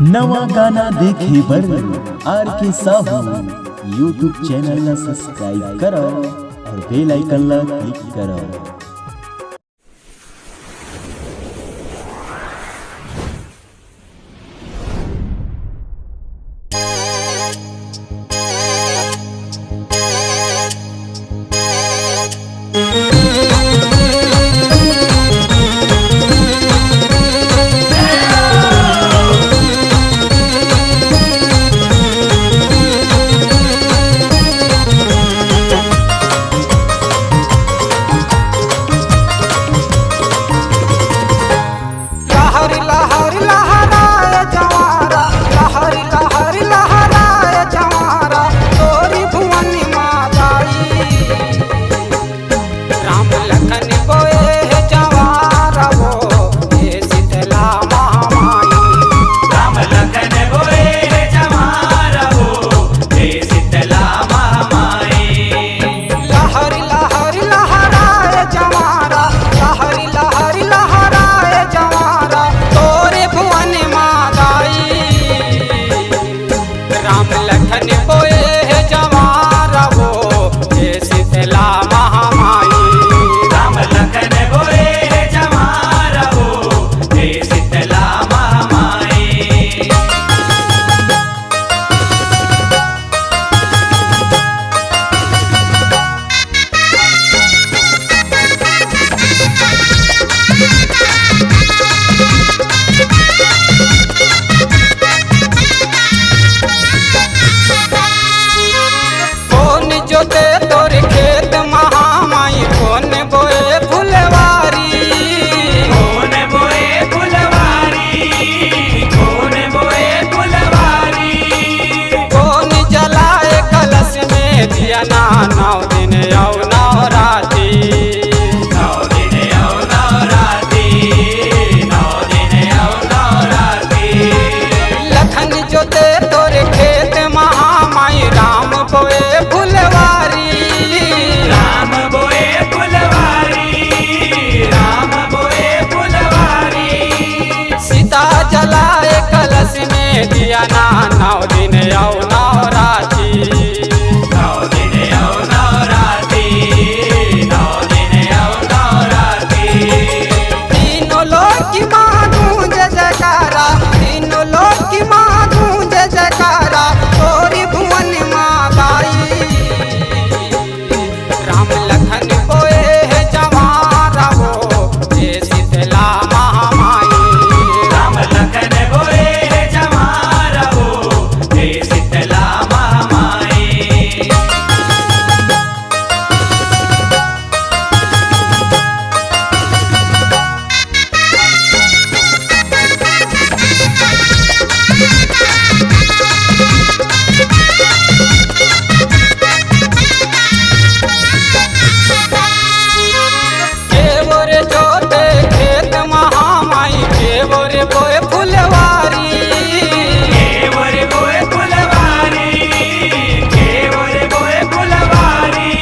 नवा गाना देखे बर आर के साहू यूट्यूब चैनल ला सब्सक्राइब करो और बेल आइकन ला क्लिक करो। दिया ना 9 दिन औ 9 राती 9 दिन औ 9 राती 9 दिन औ 9 राती। तीनों लोग की माँ गूंज जयकारा, तीनों लोग की माँ गूंज जयकारा, तोरी भुवन माँ गाई। राम लखन कोए है जवारा हो, ये शीतला महामाई। राम लखन बोए शीतला महामाई। केवरे जोते खेत महामाई, केवरे बोए फुलवारी, केवरे बोए फुलवारी, केवरे बोए फुलवारी।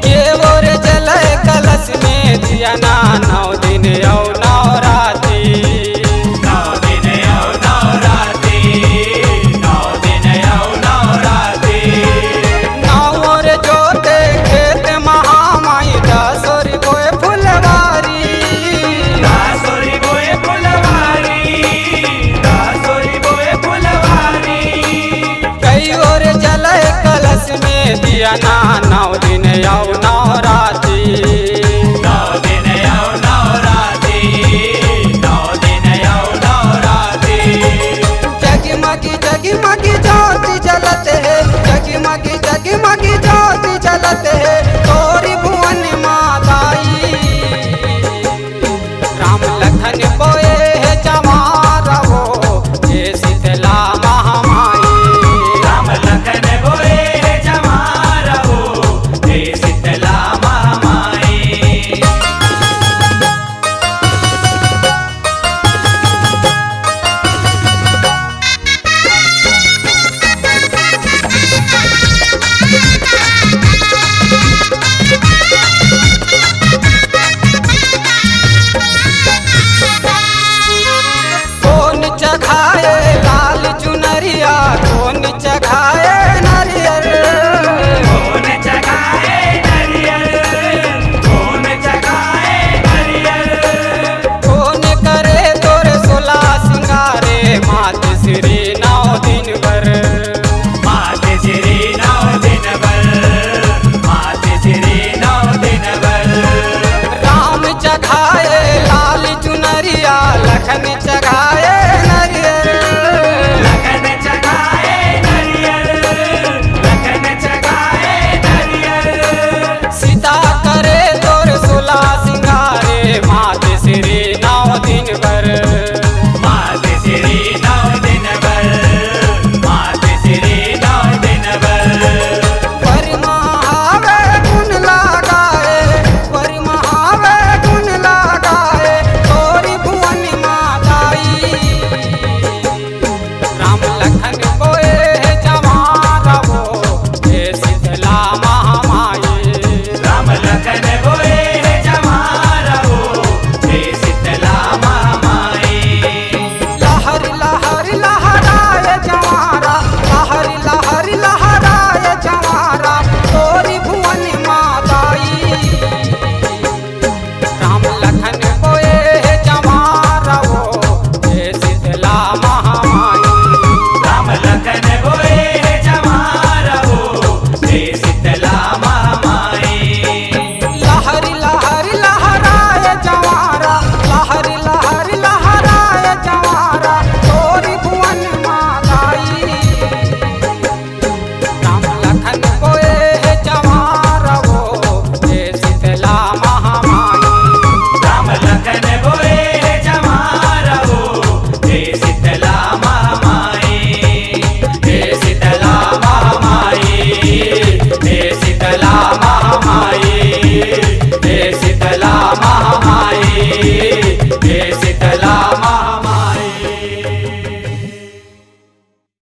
केवरे जलय कलश में दिया ना 9 दिन औ 9 राती 9 दिन औ 9 राती 9 दिन औ 9 राती। 9 रे जोते खेत महामाई, 10 रे बोए फुलवारी, 10 बोए फुलवारी 10 बोए फुलवारी। कई और जलय कलश में दिया ना 9 दिन औ